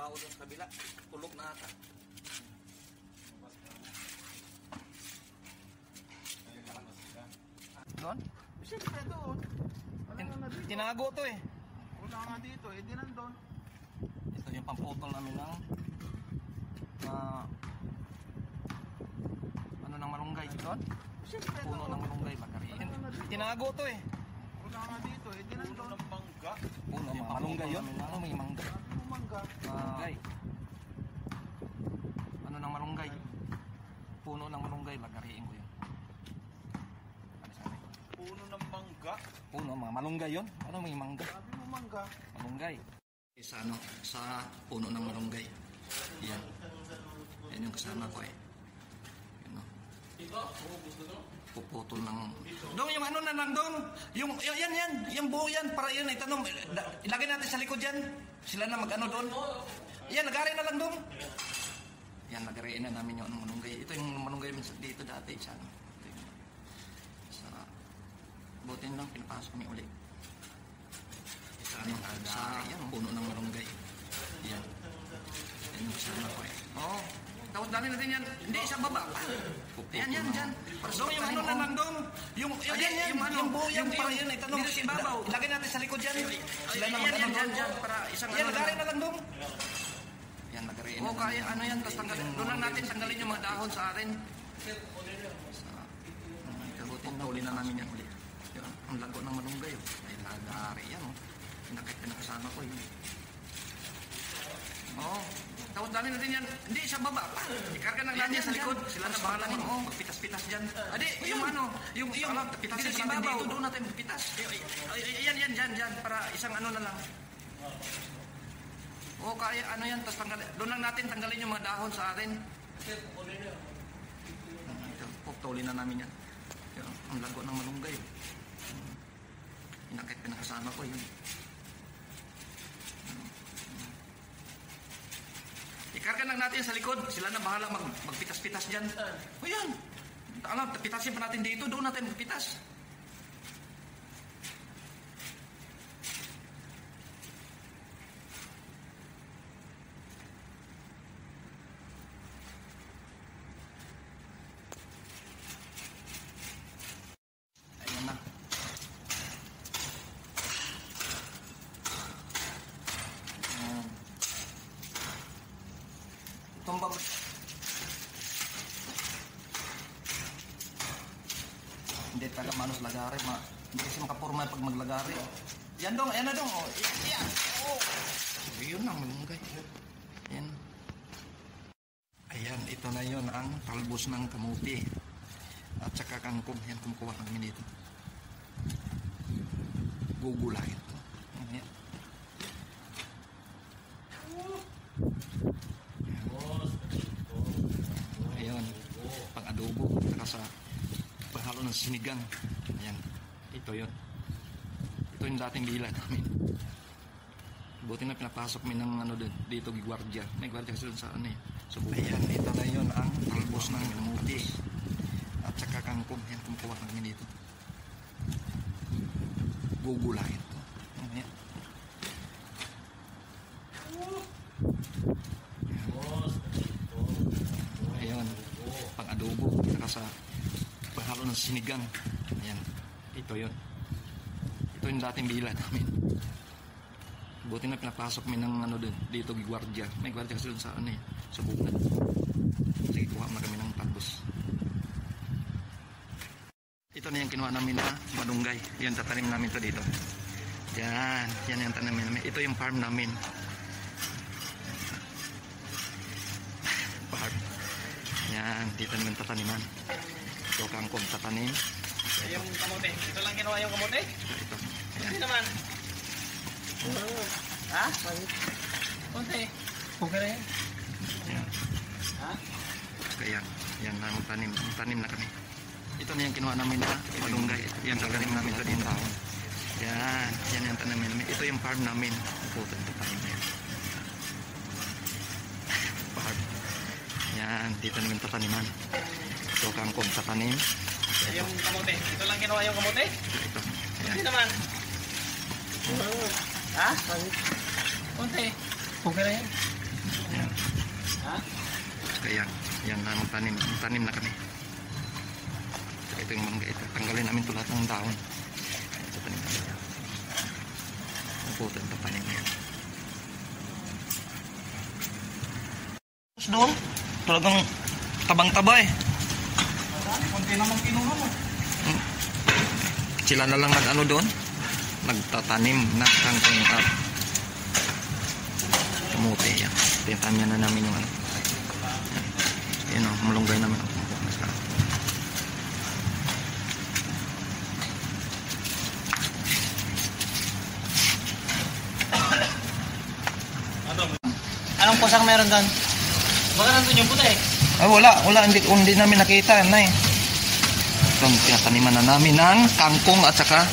tao doon sa kabila. Tulog na ata. Doon? Siyempre doon. Tinago to eh. Wala nga dito eh, di nandun. Ito yung pamputol namin ng ano ng malunggay. Doon? Siyempre Puno ng malunggay. Tinago to eh. Wala nga dito eh, di nandun. Puno ng mangga. Puno ng malunggay yun. Ano may mangga? Ano mangga? Malunggay. Ano ng malunggay? Puno ng malunggay. Lagariin ko yun. Puno ng mangga. Puno, mga malunggay yun. Ano may mangga? Sabi mo mangga. Malunggay. Sa ano, sa puno ng malunggay. Yan. Yan yung kasama ko eh. Yan o. Puputol ng... Dong, yung ano na lang dong. Yung, yan. Yung buo yan. Para yan, itanong. Ilagay natin sa likod yan. Sila na mag-ano doon. Yan, lagari na lang dong. Yan, lagariin na namin yung malunggay. Ito yung malunggay dito dati. Sa ano. Sa... Butin lang, pinapasok kami ulit. Sa yan, puno ng malunggay. Yan. Yan yung kasama ko eh. Oo. Tawad dali natin yan. Hindi, sa baba. Yan, dyan. So, yung ano na lang doon. Yung buo yan. Para yun, itanong. Dito si Babaw. Ilagay natin sa likod yan. Sila na mag-ano doon. Para isang ano. Yan, lagari na lang doon. Yan, lagariin na lang. Kaya ano yan. Tapos tanggalin. Doon lang natin tanggalin yung mga dahon sa atin. Kabutin na. Uli na namin yan ulit. Ang lago ng malunggay. Ay, lagari yan. Pinakasama ko yun. Oo. Tawad dali natin yan. Hindi, sa baba. Ikarga ng natin sa likod. Sila na bahala nyo. Oo, magpitas-pitas dyan. Adi, yung ano, yung pitasin natin dito, doon natin magpitas. Yan, dyan. Para isang ano na lang. Oo, kaya ano yan. Tapos doon lang natin tanggalin yung mga dahon sa atin. Ito, puptulin na namin yan. Ang lago ng malunggay. Pinakasama ko yun. Ikarga lang natin sa likod. Sila na bahala magpitas-pitas dyan. O yan. Alam, pitasin pa natin dito. Doon natin magpitas. Ayan na. Tumbang. Hindi talaga manos lagari. Hindi kasi makapurma pag maglagari. Yan dong, ayan na dong. Oh. Yan. Oh. Yun na, malunggay. Yan. Ayan, ito na yun ang talbos ng kamuti. At saka kangkong. Yan, kumukuha kami dito. Gugulay ito. Ayan. Pang-adobo saka sa paghalo ng sinigang. Ayan, ito yun. Ito yung dating dila namin. Buti na pinapasok min ng ano dito gwardiya. May gwardiya kasi doon sa ano eh. So, ayan, ito na yun ang talbos ng kamuti at saka kangkong. Ayan, kumukuha kami dito. Gugulay ito. Ayan. Ayan, pang-adobo saka sa paghalo ng sinigang. Ayan, ito yun. Ito yung dating bila namin. Buti na pinapasok min ng ano dito gwardiya. May gwardiya kasi doon sa ano eh, sa bukid. Sige, kuha na kami ng talbos. Ito na yung kinuha namin na malunggay. Yan, tatanim namin to dito. Yan yung tanamin namin. Ito yung farm namin. Yan, dito naman tataniman. Ito kangkong tatanim. Yung kamote. Ito lang ginawa yung kamote? Ito. Hindi naman. Ha? Konti. Okay na yan. Yan. Ha? Kaya yan na magtanim. Magtanim na kami. Ito na yung kinuha namin na malunggay. Yan, tatanim namin ito din taon. Yan yung tanamin namin. Ito yung farm namin. Ito tatanim na yan. Farm. Yan, dito naman tataniman. Ito kangkong tatanim. Yung kamote. Ito lang ginawa yung kamote? Ito. Yan. Hindi naman. Ha? Konti. Okay na yan. Yan. Ha? Saka yan. Yan na magtanim. Magtanim na kami. Saka ito yung mangga ito. Tanggalin namin ito lahat ng dahon. Ayan, sa tanim namin yan. Naputan ito tanim na yan. Tapos doon, talagang tabang-taba eh. Konti naman kinuha mo. Sila na lang nag-ano doon. Nagtatanim na kangkong at kamote. Yan. Tinatanim na namin yung ano. Yan. Yan o, malunggay namin. Anong pusang meron doon? Baka nandun yung puti eh. Ah, wala. Hindi namin nakita. Yan na eh. Itong tinataniman na namin ng kangkong at saka